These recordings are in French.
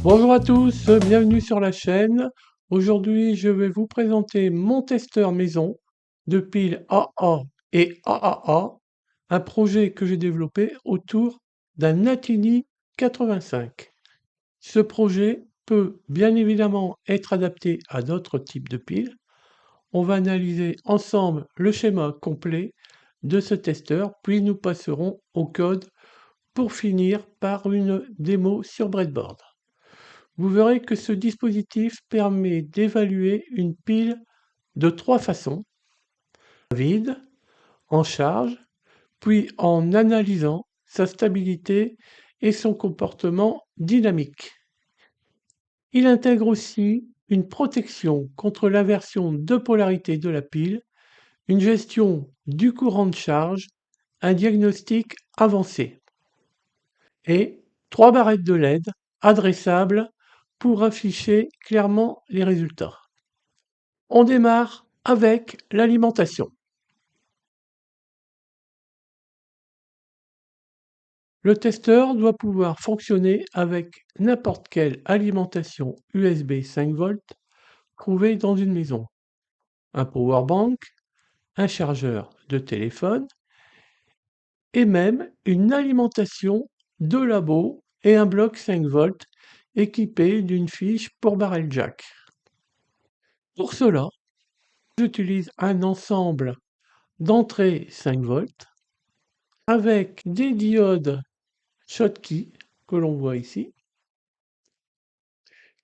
Bonjour à tous, bienvenue sur la chaîne. Aujourd'hui, je vais vous présenter mon testeur maison de piles AA et AAA, un projet que j'ai développé autour d'un Atini 85. Ce projet peut bien évidemment être adapté à d'autres types de piles. On va analyser ensemble le schéma complet de ce testeur, puis nous passerons au code pour finir par une démo sur breadboard. Vous verrez que ce dispositif permet d'évaluer une pile de trois façons: vide, en charge, puis en analysant sa stabilité et son comportement dynamique. Il intègre aussi une protection contre l'inversion de polarité de la pile, une gestion du courant de charge, un diagnostic avancé et trois barrettes de LED adressables pour afficher clairement les résultats. On démarre avec l'alimentation. Le testeur doit pouvoir fonctionner avec n'importe quelle alimentation USB 5V trouvée dans une maison. Un powerbank, un chargeur de téléphone et même une alimentation de labo et un bloc 5V équipé d'une fiche pour barrel jack. Pour cela, j'utilise un ensemble d'entrées 5V avec des diodes Schottky que l'on voit ici,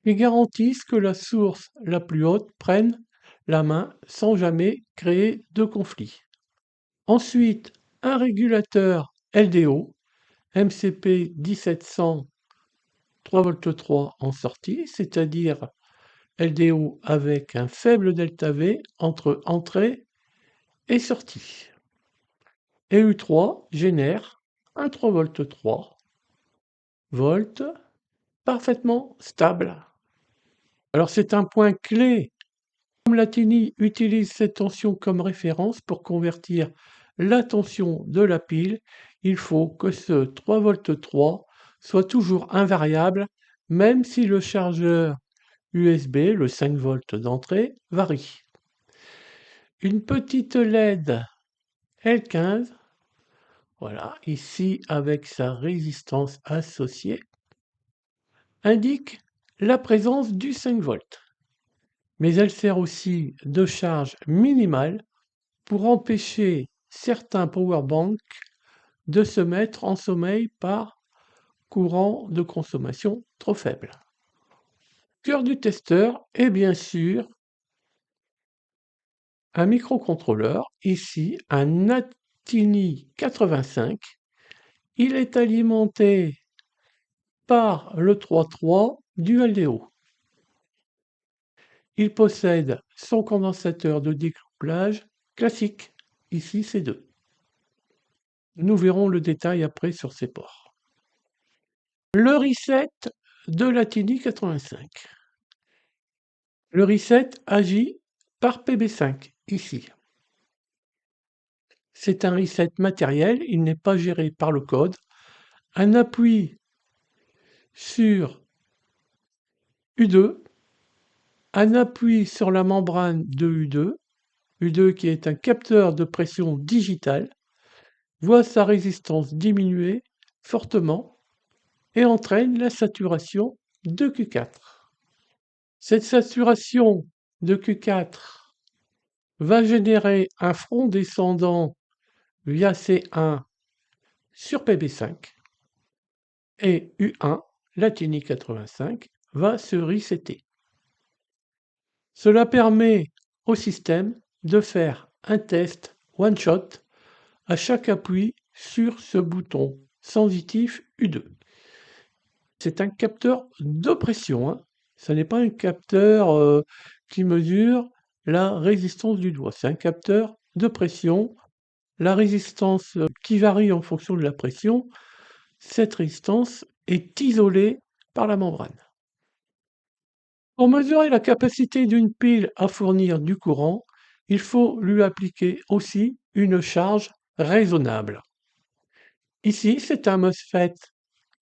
qui garantissent que la source la plus haute prenne la main sans jamais créer de conflit. Ensuite, un régulateur LDO MCP 1700 3V3 en sortie, c'est-à-dire LDO avec un faible delta V entre entrée et sortie. Et U3 génère un 3V3 parfaitement stable. Alors c'est un point clé. Comme l'Atini utilise cette tension comme référence pour convertir la tension de la pile, il faut que ce 3V3 soit toujours invariable, même si le chargeur USB, le 5V d'entrée, varie. Une petite LED L15, voilà, ici avec sa résistance associée, indique la présence du 5V. Mais elle sert aussi de charge minimale pour empêcher certains powerbanks de se mettre en sommeil par courant de consommation trop faible. Cœur du testeur est bien sûr un microcontrôleur, ici un Atini 85. Il est alimenté par le 3.3 du LDO. Il possède son condensateur de découplage classique, ici C2. Nous verrons le détail après sur ces ports. Le reset de l'Atini 85. Le reset agit par PB5, ici. C'est un reset matériel, il n'est pas géré par le code. Un appui sur U2, un appui sur la membrane de U2 qui est un capteur de pression digital, voit sa résistance diminuer fortement et entraîne la saturation de Q4. Cette saturation de Q4 va générer un front descendant via C1 sur PB5 et U1, l'Atini 85, va se resetter. Cela permet au système de faire un test one-shot à chaque appui sur ce bouton sensitif U2. C'est un capteur de pression, hein. Ce n'est pas un capteur qui mesure la résistance du doigt. C'est un capteur de pression. La résistance qui varie en fonction de la pression, cette résistance est isolée par la membrane. Pour mesurer la capacité d'une pile à fournir du courant, il faut lui appliquer aussi une charge raisonnable. Ici, c'est un MOSFET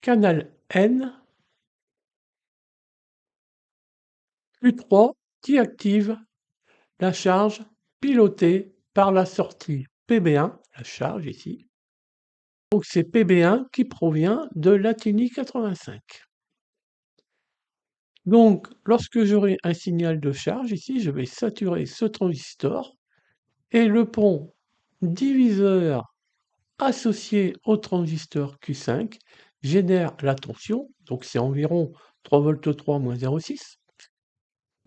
canal N Q3 qui active la charge pilotée par la sortie PB1, la charge ici. Donc c'est PB1 qui provient de l'Atini 85. Donc lorsque j'aurai un signal de charge ici, je vais saturer ce transistor et le pont diviseur associé au transistor Q5 génère la tension, donc c'est environ 3,3 V moins 0,6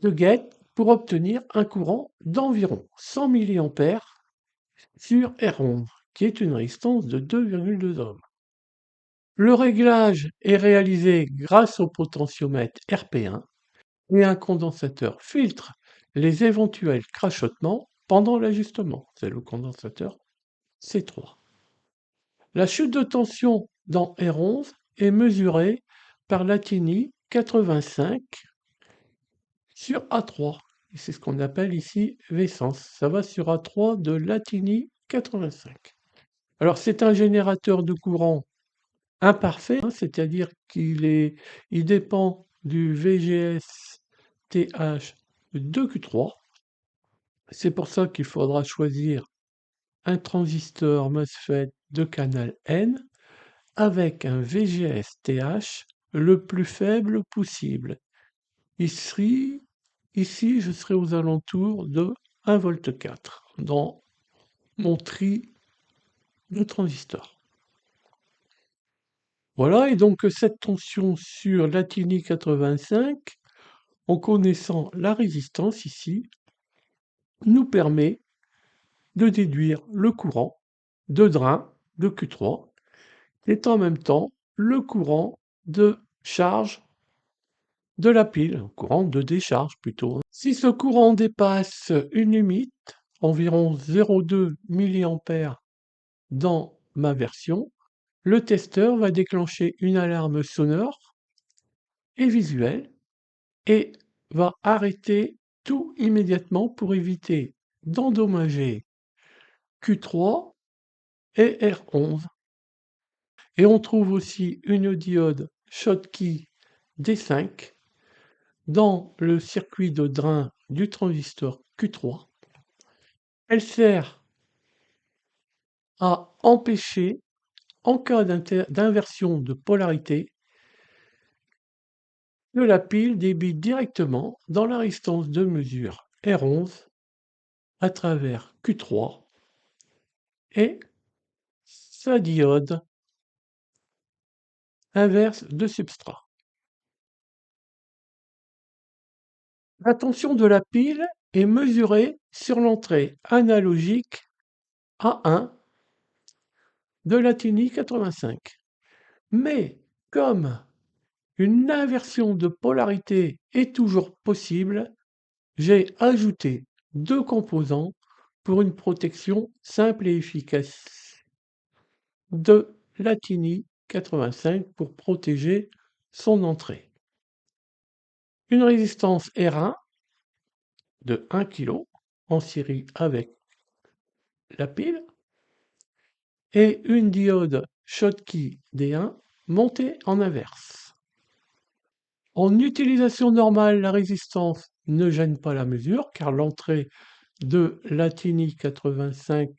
de gate pour obtenir un courant d'environ 100 mA sur R11, qui est une résistance de 2,2 ohms. Le réglage est réalisé grâce au potentiomètre RP1 et un condensateur filtre les éventuels crachotements pendant l'ajustement. C'est le condensateur C3. La chute de tension dans R11 est mesurée par l'Atini 85 sur A3. C'est ce qu'on appelle ici V-sens. Ça va sur A3 de l'Atini 85. Alors c'est un générateur de courant imparfait, hein, c'est-à-dire il dépend du VGS TH de Q3. C'est pour ça qu'il faudra choisir un transistor MOSFET de canal N avec un VGS TH le plus faible possible. Ici, je serai aux alentours de 1,4 V dans mon tri de transistors. Voilà, et donc cette tension sur l'Atini 85, en connaissant la résistance ici, nous permet de déduire le courant de drain de Q3, qui est en même temps le courant de charge de la pile, courant de décharge plutôt. Si ce courant dépasse une limite, environ 0,2 mA dans ma version, le testeur va déclencher une alarme sonore et visuelle et va arrêter tout immédiatement pour éviter d'endommager Q3 et R11. Et on trouve aussi une diode Schottky D5 dans le circuit de drain du transistor Q3. Elle sert à empêcher, en cas d'inversion de polarité, que la pile débite directement dans la résistance de mesure R11 à travers Q3 et sa diode inverse de substrat. La tension de la pile est mesurée sur l'entrée analogique A1 de l'Atini 85. Mais comme une inversion de polarité est toujours possible, j'ai ajouté deux composants pour une protection simple et efficace de l'Atini 85 pour protéger son entrée. Une résistance R1 de 1 kg en série avec la pile et une diode Schottky D1 montée en inverse. En utilisation normale, la résistance ne gêne pas la mesure car l'entrée de l'Atini 85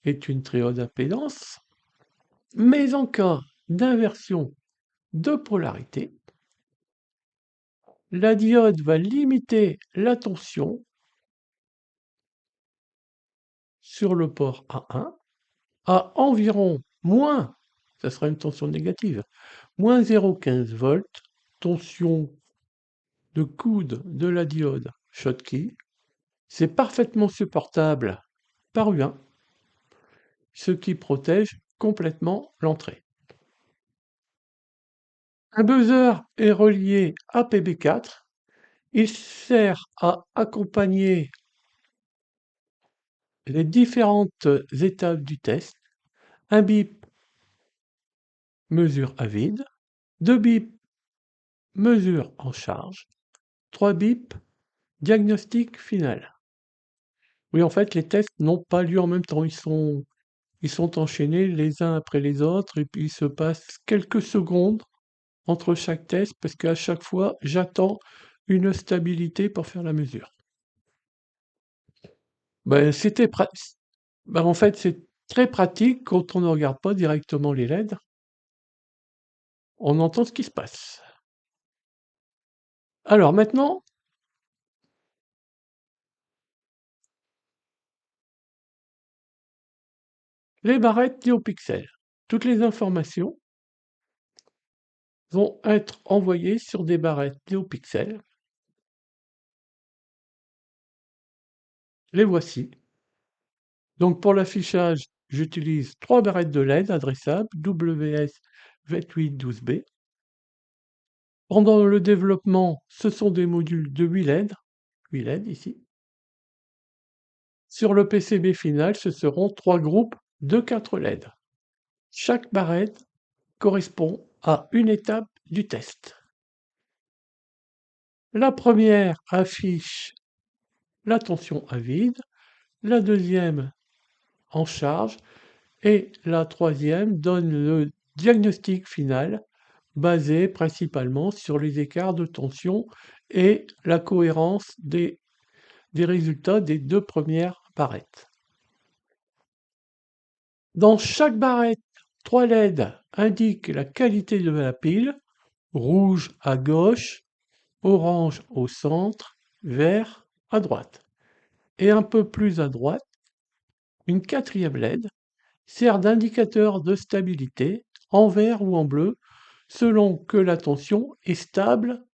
est une très haute impédance, mais en cas d'inversion de polarité, la diode va limiter la tension sur le port A1 à environ moins, ça sera une tension négative, moins 0,15 volts, tension de coude de la diode Schottky. C'est parfaitement supportable par U1, ce qui protège complètement l'entrée. Un buzzer est relié à PB4. Il sert à accompagner les différentes étapes du test. Un bip mesure à vide, 2 bips mesure en charge, 3 bips diagnostic final. Oui, en fait, les tests n'ont pas lieu en même temps. Ils sont enchaînés les uns après les autres et puis il se passe quelques secondes entre chaque test parce qu'à chaque fois, j'attends une stabilité pour faire la mesure. Ben, en fait, c'est très pratique quand on ne regarde pas directement les LED. On entend ce qui se passe. Alors maintenant, les barrettes NeoPixel. Toutes les informations vont être envoyées sur des barrettes NeoPixel. Les voici. Donc pour l'affichage, j'utilise 3 barrettes de LED adressables WS2812B. Pendant le développement, ce sont des modules de 8 LED, 8 LED ici. Sur le PCB final, ce seront 3 groupes de 4 LED. Chaque barrette correspond à une étape du test. La première affiche la tension à vide, la deuxième en charge et la troisième donne le diagnostic final basé principalement sur les écarts de tension et la cohérence des résultats des 2 premières barrettes. Dans chaque barrette, 3 LED indiquent la qualité de la pile, rouge à gauche, orange au centre, vert à droite. Et un peu plus à droite, une 4e LED sert d'indicateur de stabilité en vert ou en bleu selon que la tension est stable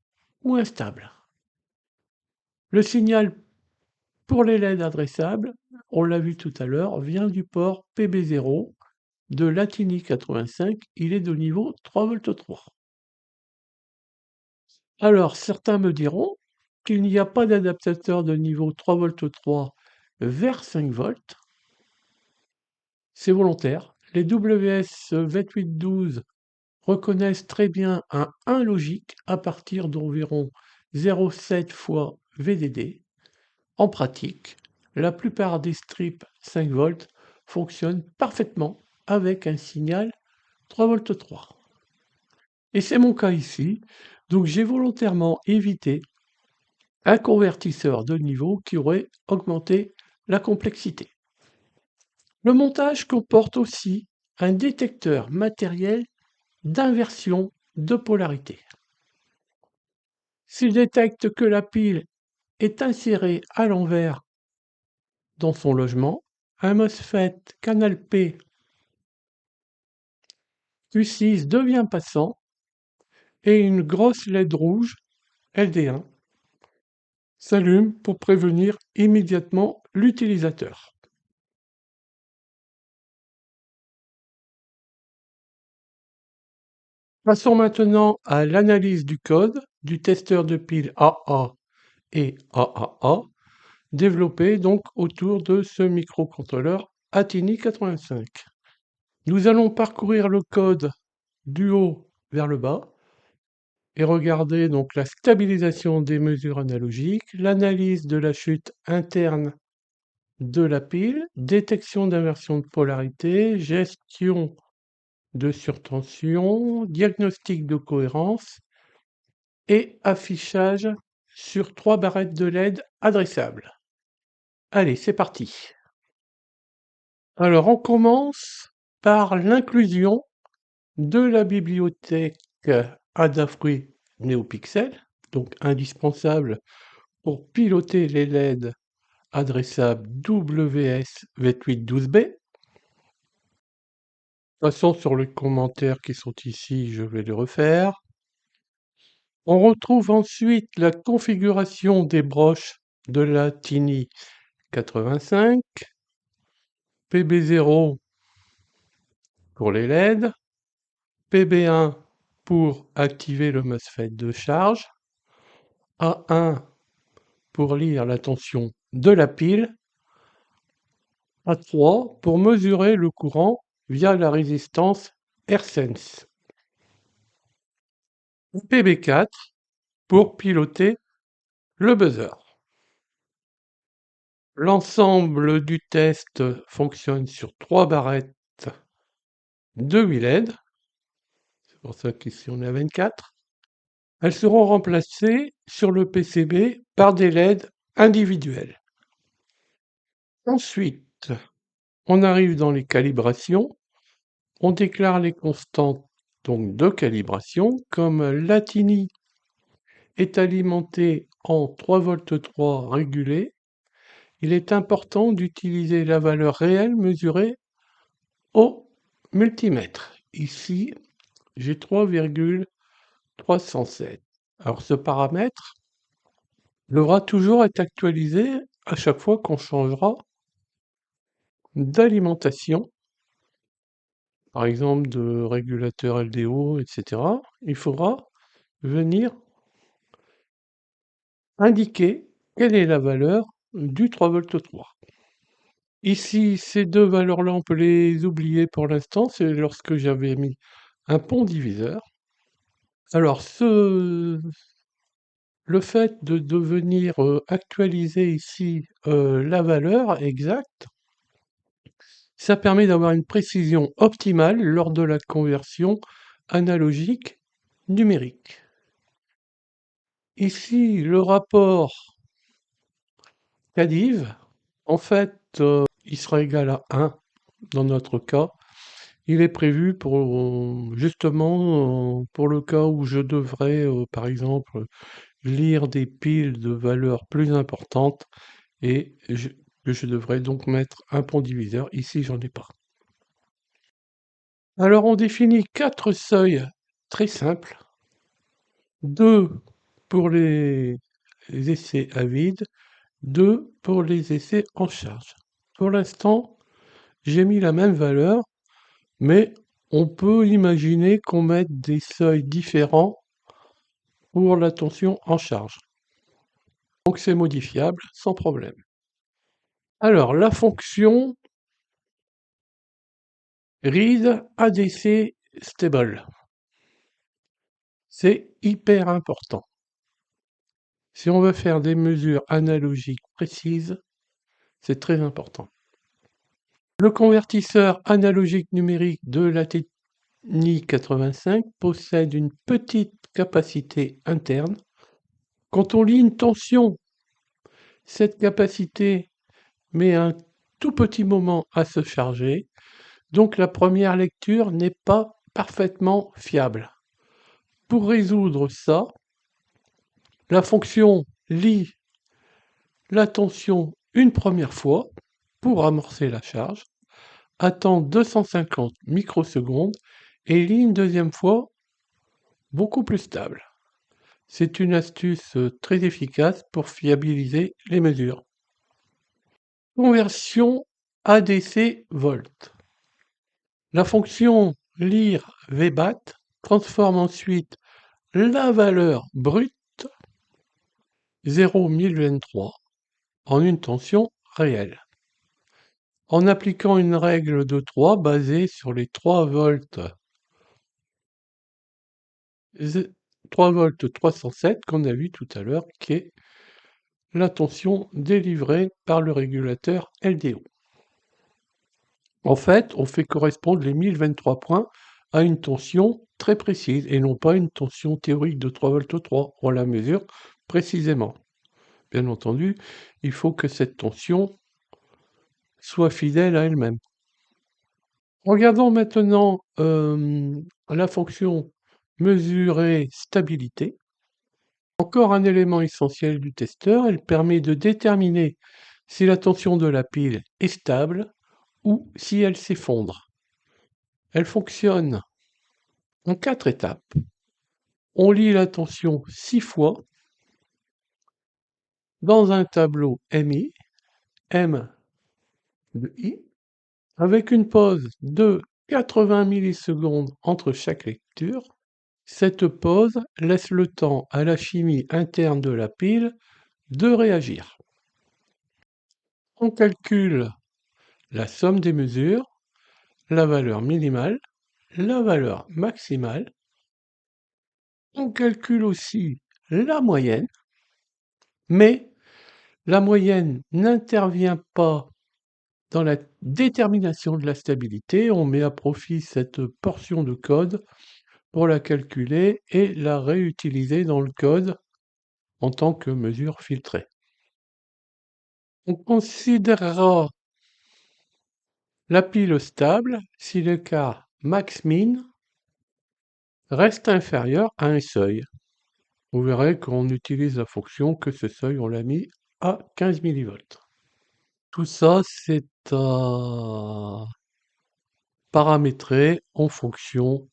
ou instable. Le signal pour les LED adressables, on l'a vu tout à l'heure, vient du port PB0 de l'Atini 85, il est de niveau 3,3 V. Alors certains me diront qu'il n'y a pas d'adaptateur de niveau 3,3 V vers 5 volts. C'est volontaire. Les WS2812 reconnaissent très bien un 1 logique à partir d'environ 0,7 fois VDD. En pratique, la plupart des strips 5 volts fonctionnent parfaitement avec un signal 3,3 V. Et c'est mon cas ici, donc j'ai volontairement évité un convertisseur de niveau qui aurait augmenté la complexité. Le montage comporte aussi un détecteur matériel d'inversion de polarité. S'il détecte que la pile est insérée à l'envers dans son logement, un MOSFET canal P Q6 devient passant et une grosse LED rouge LD1 s'allume pour prévenir immédiatement l'utilisateur. Passons maintenant à l'analyse du code du testeur de pile AA et AAA, développé donc autour de ce microcontrôleur Atini 85. Nous allons parcourir le code du haut vers le bas et regarder donc la stabilisation des mesures analogiques, l'analyse de la chute interne de la pile, détection d'inversion de polarité, gestion de surtension, diagnostic de cohérence et affichage sur 3 barrettes de LED adressables. Allez, c'est parti. Alors, on commence par l'inclusion de la bibliothèque Adafruit NeoPixel, donc indispensable pour piloter les LED adressables WS2812B. Passons sur les commentaires qui sont ici, je vais les refaire. On retrouve ensuite la configuration des broches de la Tini 85, PB0 pour les LED, PB1 pour activer le MOSFET de charge, A1 pour lire la tension de la pile, A3 pour mesurer le courant via la résistance AirSense, PB4 pour piloter le buzzer. L'ensemble du test fonctionne sur 3 barrettes de 8 LED, c'est pour ça qu'ici on est à 24. Elles seront remplacées sur le PCB par des LED individuels. Ensuite, on arrive dans les calibrations. On déclare les constantes donc de calibration, comme l'Atini est alimenté en 3,3 V régulé, il est important d'utiliser la valeur réelle mesurée au multimètre. Ici, j'ai 3,307. Alors ce paramètre devra toujours être actualisé à chaque fois qu'on changera d'alimentation, par exemple de régulateur LDO, etc. Il faudra venir indiquer quelle est la valeur du 3,3 V. Ici, ces deux valeurs-là, on peut les oublier pour l'instant, c'est lorsque j'avais mis un pont diviseur. Alors, le fait de venir actualiser ici la valeur exacte, ça permet d'avoir une précision optimale lors de la conversion analogique numérique. Ici, le rapport CADIV, en fait, il sera égal à 1 dans notre cas. Il est prévu pour justement pour le cas où je devrais, par exemple, lire des piles de valeurs plus importantes et je devrais donc mettre un pont diviseur. Ici, j'en ai pas. Alors, on définit 4 seuils très simples. 2 pour les essais à vide, 2 pour les essais en charge. Pour l'instant, j'ai mis la même valeur, mais on peut imaginer qu'on mette des seuils différents pour la tension en charge. Donc c'est modifiable sans problème. Alors la fonction read ADC stable, c'est hyper important. Si on veut faire des mesures analogiques précises, c'est très important. Le convertisseur analogique numérique de l'Ateni 85 possède une petite capacité interne. Quand on lit une tension, cette capacité met un tout petit moment à se charger, donc la première lecture n'est pas parfaitement fiable. Pour résoudre ça, la fonction lit la tension une première fois pour amorcer la charge, attend 250 microsecondes et lit une deuxième fois beaucoup plus stable. C'est une astuce très efficace pour fiabiliser les mesures. Conversion ADC volt. La fonction lire VBAT transforme ensuite la valeur brute 0,1023 en une tension réelle. En appliquant une règle de 3 basée sur les 3 volts 307 qu'on a vu tout à l'heure, qui est la tension délivrée par le régulateur LDO. En fait, on fait correspondre les 1023 points à une tension très précise et non pas une tension théorique de 3,3 V. On la mesure précisément. Bien entendu, il faut que cette tension soit fidèle à elle-même. Regardons maintenant la fonction mesurer stabilité. Encore un élément essentiel du testeur, elle permet de déterminer si la tension de la pile est stable ou si elle s'effondre. Elle fonctionne en 4 étapes. On lit la tension 6 fois dans un tableau MI, M de I, avec une pause de 80 millisecondes entre chaque lecture. Cette pause laisse le temps à la chimie interne de la pile de réagir. On calcule la somme des mesures, la valeur minimale, la valeur maximale. On calcule aussi la moyenne, mais la moyenne n'intervient pas dans la détermination de la stabilité. On met à profit cette portion de code pour la calculer et la réutiliser dans le code en tant que mesure filtrée. On considérera la pile stable si l'écart max-min reste inférieur à un seuil. Vous verrez qu'on utilise la fonction que ce seuil, on l'a mis à 15 millivolts. Tout ça, c'est à paramétrer en fonction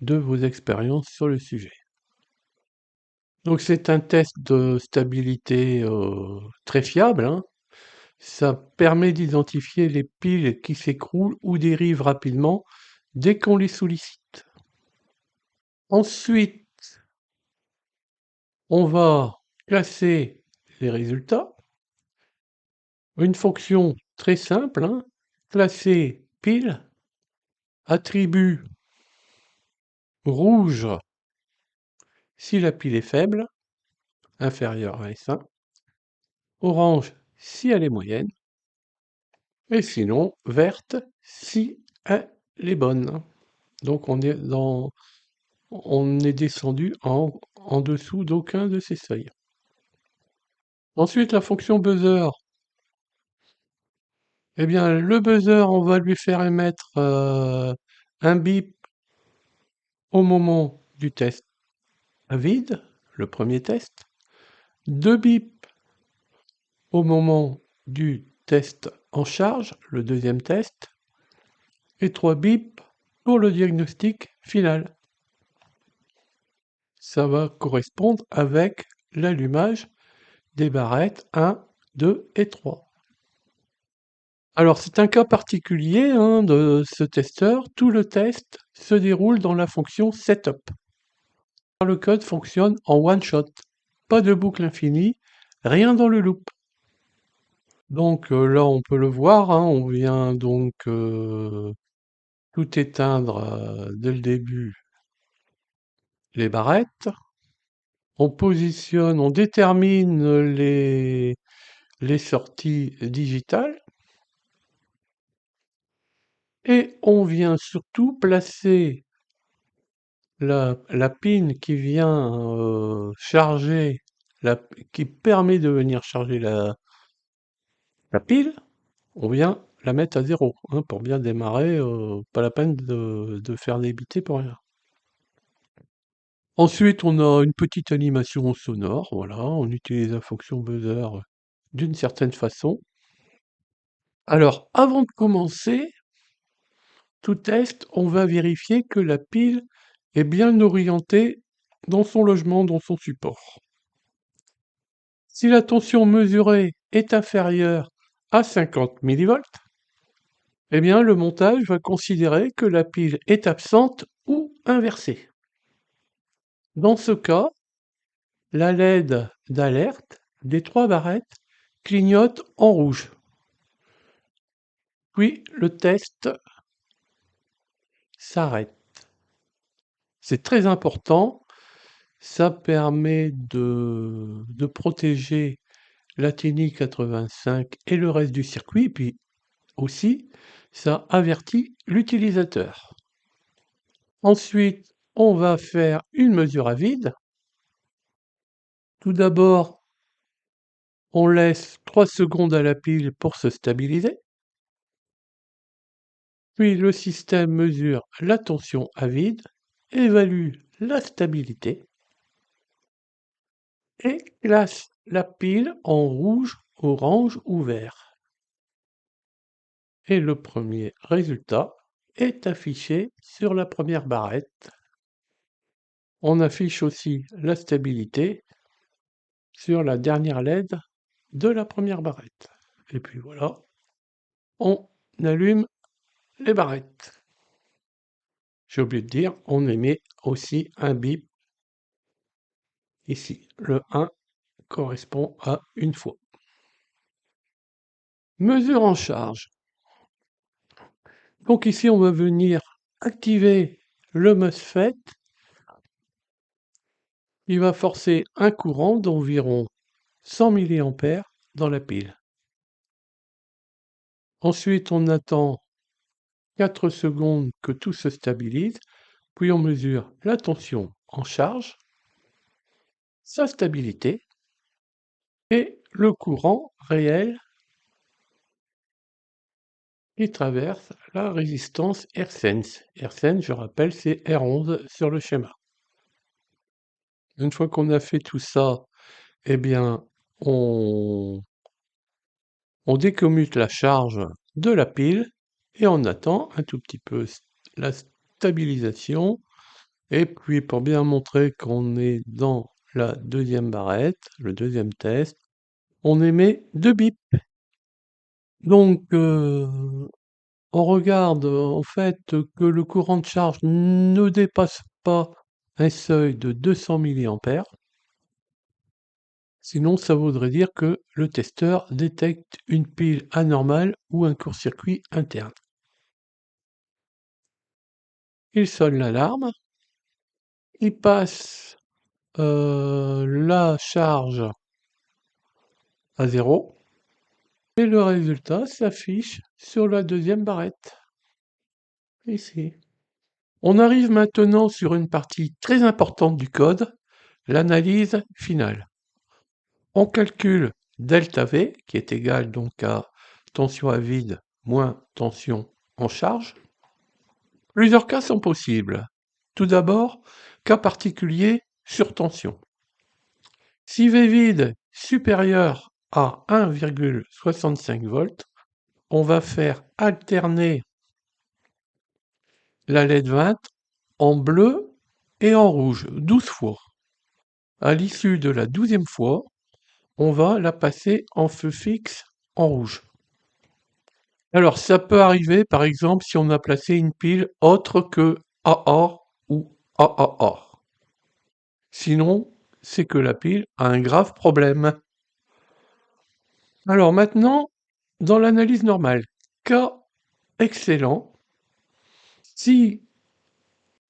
de vos expériences sur le sujet. Donc c'est un test de stabilité très fiable, hein. Ça permet d'identifier les piles qui s'écroulent ou dérivent rapidement dès qu'on les sollicite. Ensuite, on va classer les résultats. Une fonction très simple, hein, classer pile, attribut rouge si la pile est faible, inférieure à S1, orange si elle est moyenne, et sinon verte si elle est bonne. Donc on est descendu en dessous d'aucun de ces seuils. Ensuite, la fonction buzzer. Eh bien, le buzzer, on va lui faire émettre un bip au moment du test à vide, le premier test, 2 bips au moment du test en charge, le deuxième test, et 3 bips pour le diagnostic final. Ça va correspondre avec l'allumage des barrettes 1, 2 et 3. Alors c'est un cas particulier hein, de ce testeur. Tout le test se déroule dans la fonction setup. Le code fonctionne en one shot, pas de boucle infinie, rien dans le loop. Donc là on peut le voir, hein, on vient donc tout éteindre dès le début les barrettes. On positionne, on détermine les sorties digitales. Et on vient surtout placer la pin qui vient charger, qui permet de venir charger la pile, on vient la mettre à 0 hein, pour bien démarrer, pas la peine de faire débiter pour rien. Ensuite, on a une petite animation sonore, voilà, on utilise la fonction buzzer d'une certaine façon. Alors, avant de commencer tout test, on va vérifier que la pile est bien orientée dans son logement, dans son support. Si la tension mesurée est inférieure à 50 mV, eh bien le montage va considérer que la pile est absente ou inversée. Dans ce cas, la LED d'alerte des 3 barrettes clignote en rouge. Puis le test s'arrête. C'est très important, ça permet de protéger la TINI 85 et le reste du circuit, puis aussi ça avertit l'utilisateur. Ensuite, on va faire une mesure à vide. Tout d'abord, on laisse 3 secondes à la pile pour se stabiliser. Puis le système mesure la tension à vide, évalue la stabilité et classe la pile en rouge, orange ou vert. Et le premier résultat est affiché sur la première barrette. On affiche aussi la stabilité sur la dernière LED de la première barrette. Et puis voilà, on allume les barrettes. J'ai oublié de dire, on émet aussi un bip ici. Le 1 correspond à une fois. Mesure en charge. Donc ici, on va venir activer le MOSFET. Il va forcer un courant d'environ 100 mA dans la pile. Ensuite, on attend 4 secondes que tout se stabilise. puis on mesure la tension en charge, sa stabilité et le courant réel qui traverse la résistance R-Sense. R-Sense, je rappelle, c'est R11 sur le schéma. Une fois qu'on a fait tout ça, eh bien, on décommute la charge de la pile et on attend un tout petit peu la stabilisation. Et puis, pour bien montrer qu'on est dans la deuxième barrette, le deuxième test, on émet 2 bips. Donc, on regarde en fait que le courant de charge ne dépasse pas un seuil de 200 mA. Sinon, ça voudrait dire que le testeur détecte une pile anormale ou un court-circuit interne. Il sonne l'alarme, il passe la charge à 0 et le résultat s'affiche sur la deuxième barrette, ici. On arrive maintenant sur une partie très importante du code, l'analyse finale. On calcule ΔV, qui est égal donc à tension à vide moins tension en charge. Plusieurs cas sont possibles. Tout d'abord, cas particulier sur tension. Si V vide supérieur à 1,65 volts, on va faire alterner la LED 20 en bleu et en rouge 12 fois. À l'issue de la 12e fois, on va la passer en feu fixe en rouge. Alors, ça peut arriver, par exemple, si on a placé une pile autre que AA ou AAA. Sinon, c'est que la pile a un grave problème. Alors maintenant, dans l'analyse normale, cas excellent, si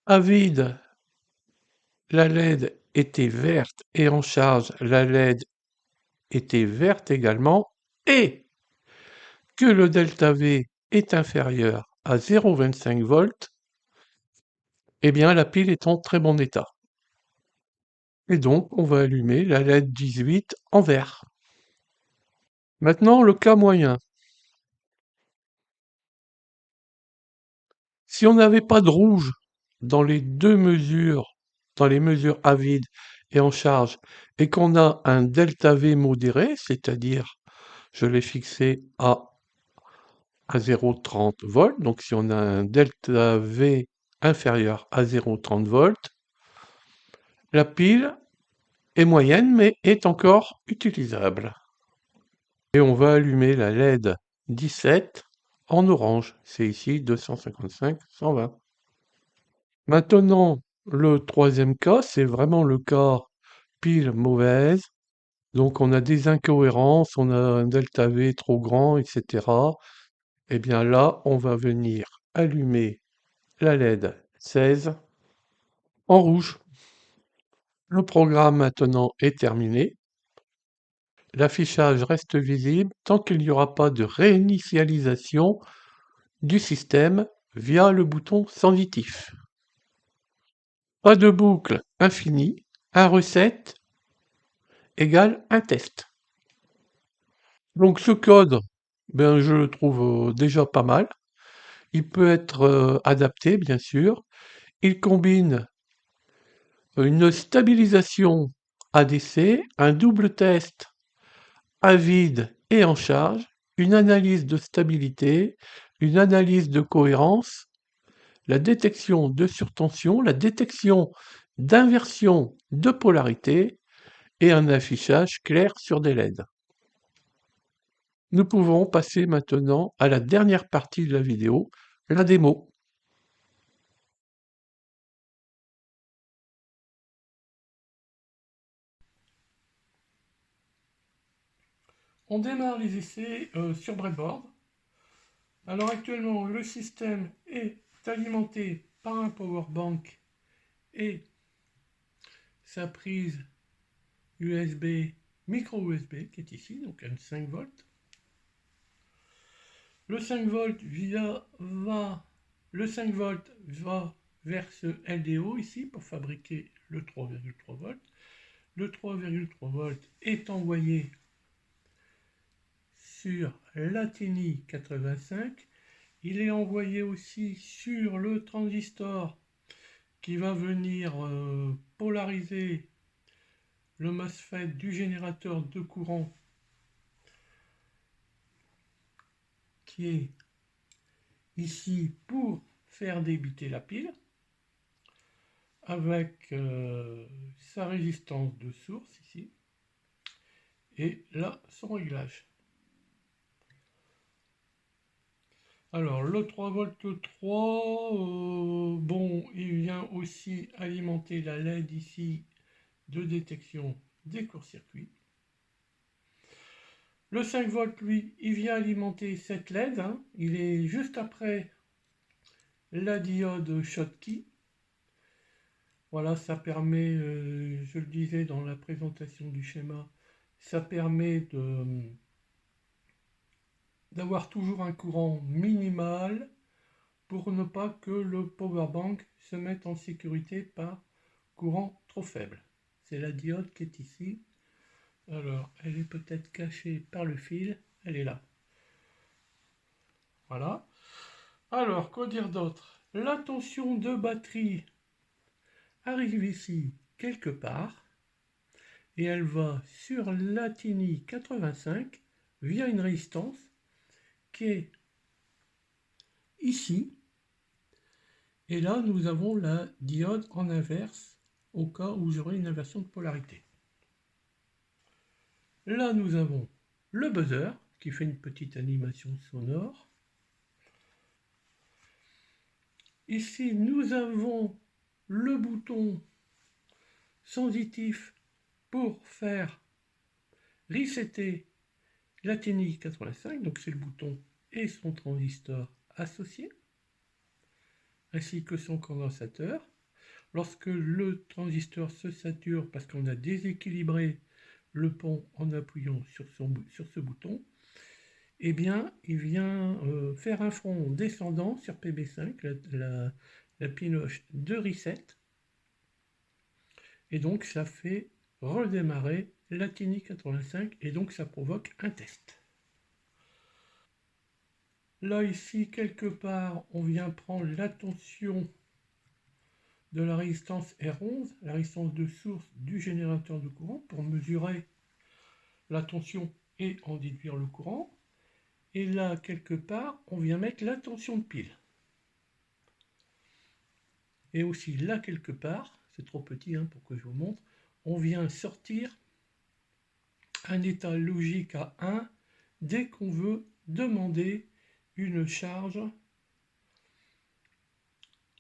à vide la LED était verte et en charge la LED était verte également, et que le delta V est inférieur à 0,25 volts, eh bien la pile est en très bon état. Et donc on va allumer la LED 18 en vert. Maintenant le cas moyen. Si on n'avait pas de rouge dans les deux mesures, dans les mesures à vide et en charge, et qu'on a un delta V modéré, c'est-à-dire je l'ai fixé à 0,30 volts, donc si on a un delta V inférieur à 0,30 volts, la pile est moyenne mais est encore utilisable. Et on va allumer la LED 17 en orange, c'est ici 255-120. Maintenant, le troisième cas, c'est vraiment le cas pile mauvaise. Donc on a des incohérences, on a un delta V trop grand, etc. Et bien là, on va venir allumer la LED 16 en rouge. Le programme maintenant est terminé. L'affichage reste visible tant qu'il n'y aura pas de réinitialisation du système via le bouton sensitif. Pas de boucle infinie, un recette égale un test. Donc ce code, ben, je le trouve déjà pas mal. Il peut être adapté, bien sûr. Il combine une stabilisation ADC, un double test à vide et en charge, une analyse de stabilité, une analyse de cohérence, la détection de surtension, la détection d'inversion de polarité et un affichage clair sur des LED. Nous pouvons passer maintenant à la dernière partie de la vidéo, la démo. On démarre les essais sur breadboard. Alors actuellement, le système est alimenté par un power bank et sa prise USB, micro USB qui est ici, donc un 5 volts. Le 5 volts va vers ce LDO ici pour fabriquer le 3,3 volts. Le 3,3 volts est envoyé sur l'Athénie 85. Il est envoyé aussi sur le transistor qui va venir polariser le MOSFET du générateur de courant qui est ici pour faire débiter la pile avec sa résistance de source ici et là son réglage. Alors le 3 volts 3, bon, il vient aussi alimenter la LED ici de détection des courts-circuits. Le 5 volts, lui, il vient alimenter cette LED, hein. Il est juste après la diode Schottky. Voilà, ça permet, je le disais dans la présentation du schéma, ça permet d'avoir toujours un courant minimal pour ne pas que le power bank se mette en sécurité par courant trop faible. C'est la diode qui est ici. Alors, elle est peut-être cachée par le fil, elle est là. Voilà. Alors, quoi dire d'autre? La tension de batterie arrive ici quelque part et elle va sur l'Athénie 85 via une résistance qui est ici. Et là, nous avons la diode en inverse au cas où j'aurai une inversion de polarité. Là, nous avons le buzzer qui fait une petite animation sonore. Ici, nous avons le bouton sensitif pour faire resetter l'Athénie 85, donc c'est le bouton et son transistor associé, ainsi que son condensateur. Lorsque le transistor se sature parce qu'on a déséquilibré le pont en appuyant sur ce bouton, eh bien, il vient faire un front descendant sur PB5, la pinoche de reset, et donc ça fait redémarrer l'Athénie 85, et donc ça provoque un test. Là, ici, quelque part, on vient prendre la tension de la résistance R11, la résistance de source du générateur de courant, pour mesurer la tension et en déduire le courant. Et là, quelque part, on vient mettre la tension de pile. Et aussi là, quelque part, c'est trop petit hein, pour que je vous montre, on vient sortir un état logique à 1 dès qu'on veut demander une charge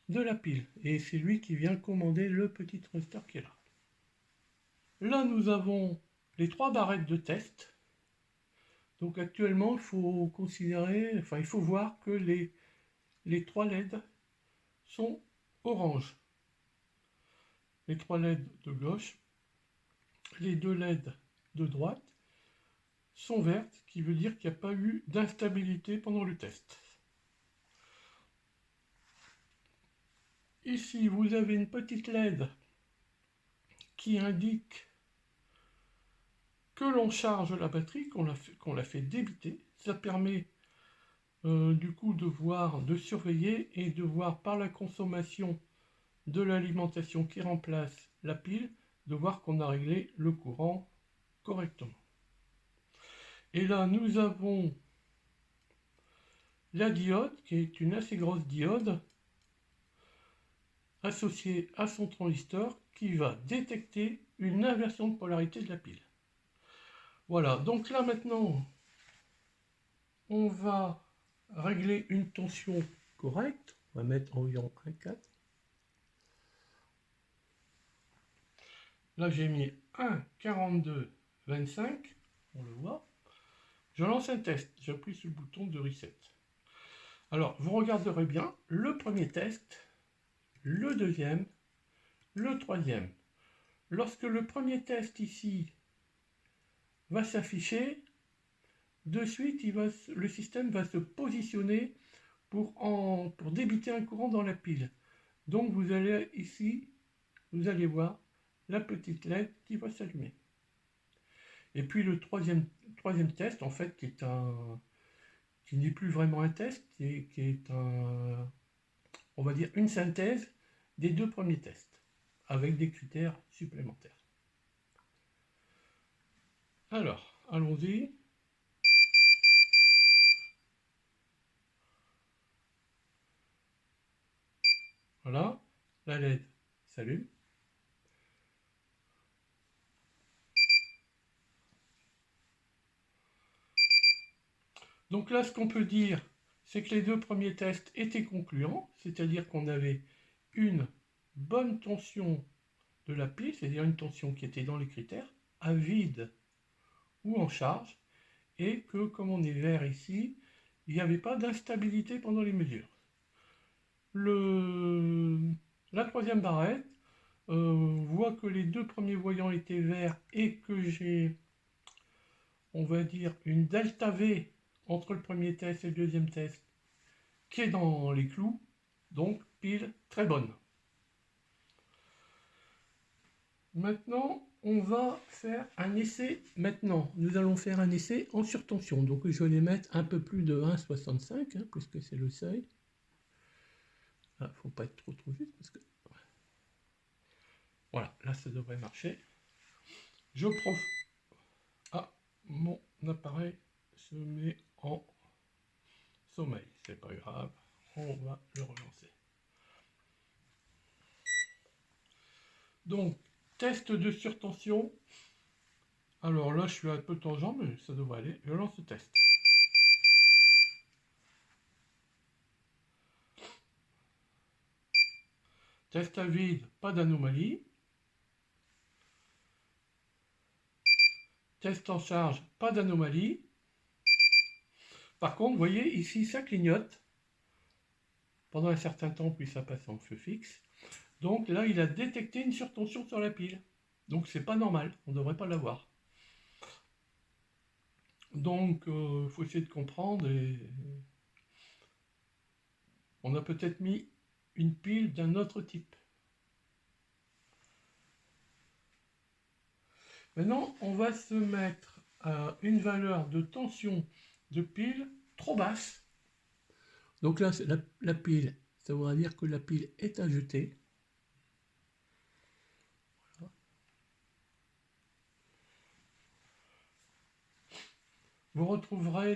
de la pile. Et c'est lui qui vient commander le petit transistor qui est là. Là, nous avons les 3 barrettes de test. Donc actuellement, il faut considérer, enfin il faut voir que les 3 LED sont orange. Les 3 LED de gauche, les 2 LED de droite sont vertes, qui veut dire qu'il n'y a pas eu d'instabilité pendant le test. Ici, vous avez une petite LED qui indique que l'on charge la batterie, qu'on la fait débiter. Ça permet du coup de voir, de surveiller et de voir par la consommation de l'alimentation qui remplace la pile, de voir qu'on a réglé le courant correctement. Et là, nous avons la diode, qui est une assez grosse diode, associée à son transistor, qui va détecter une inversion de polarité de la pile. Voilà, donc là maintenant, on va régler une tension correcte. On va mettre environ 1,4. Là, j'ai mis 1,4225, on le voit. Je lance un test, j'appuie sur le bouton de reset. Alors, vous regarderez bien le premier test, le deuxième, le troisième. Lorsque le premier test ici va s'afficher, de suite, le système va se positionner pour débiter un courant dans la pile. Donc vous allez ici, vous allez voir la petite LED qui va s'allumer. Et puis le troisième test, en fait, qui n'est plus vraiment un test, qui est on va dire une synthèse des deux premiers tests, avec des critères supplémentaires. Alors, allons-y. Voilà, la LED s'allume. Donc là, ce qu'on peut dire, c'est que les deux premiers tests étaient concluants, c'est-à-dire qu'on avait une bonne tension de la pile, c'est-à-dire une tension qui était dans les critères, à vide ou en charge, et que, comme on est vert ici, il n'y avait pas d'instabilité pendant les mesures. La troisième barrette voit que les deux premiers voyants étaient verts et que j'ai, on va dire, une delta V entre le premier test et le deuxième test qui est dans les clous, donc pile très bonne. Maintenant, on va faire un essai. Maintenant, nous allons faire un essai en surtension. Donc, je vais les mettre un peu plus de 1,65, hein, puisque c'est le seuil. Il ne faut pas être trop juste, parce que... Voilà, là, ça devrait marcher. Je prof... Ah, mon appareil se met en sommeil. C'est pas grave, on va le relancer. Donc, test de surtension. Alors là, je suis un peu tangent, mais ça devrait aller. Je lance le test. Test à vide, pas d'anomalie. Test en charge, pas d'anomalie. Par contre, vous voyez, ici, ça clignote pendant un certain temps, puis ça passe en feu fixe. Donc là, il a détecté une surtension sur la pile. Donc c'est pas normal, on ne devrait pas l'avoir. Donc il faut essayer de comprendre. Et on a peut-être mis une pile d'un autre type. Maintenant, on va se mettre à une valeur de tension de pile trop basse. Donc là, la pile, ça voudra dire que la pile est à jeter. Voilà. Vous retrouverez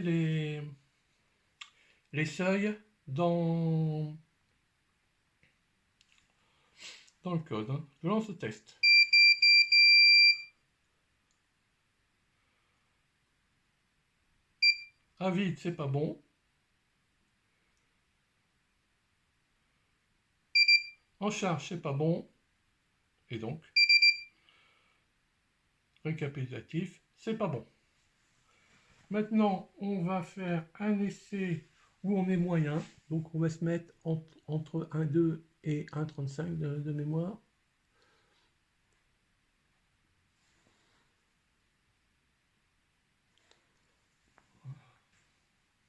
les seuils dans le code. Hein. Je lance le test. À vide, c'est pas bon. En charge, c'est pas bon. Et donc, récapitulatif, c'est pas bon. Maintenant, on va faire un essai où on est moyen. Donc, on va se mettre entre 1,2 et 1,35 de mémoire.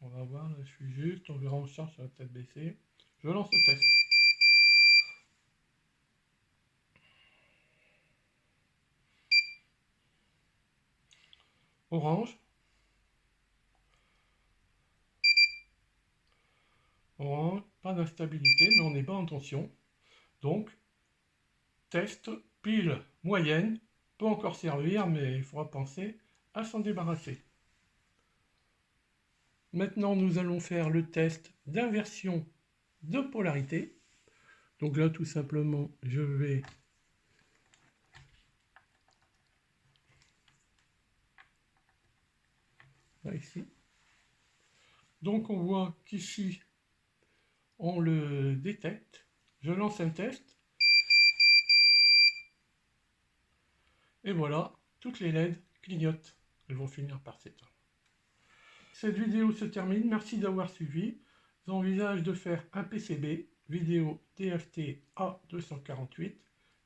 On va voir, là, je suis juste. On verra en charge, ça va peut-être baisser. Je lance le test. Orange. Orange, pas d'instabilité, mais on n'est pas en tension. Donc, test, pile moyenne, peut encore servir, mais il faudra penser à s'en débarrasser. Maintenant, nous allons faire le test d'inversion de polarité. Donc là, tout simplement, je vais là, ici. Donc on voit qu'ici, on le détecte. Je lance un test. Et voilà, toutes les LED clignotent. Elles vont finir par s'éteindre. Cette vidéo se termine. Merci d'avoir suivi. J'envisage de faire un PCB, vidéo TFT A248.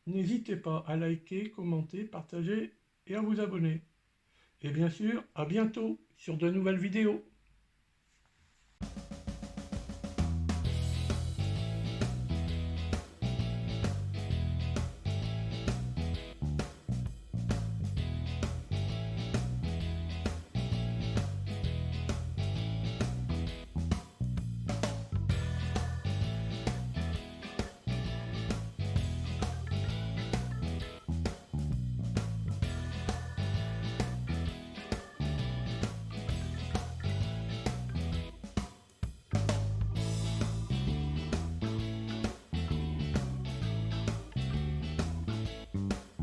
N'hésitez pas à liker, commenter, partager et à vous abonner. Et bien sûr, à bientôt sur de nouvelles vidéos.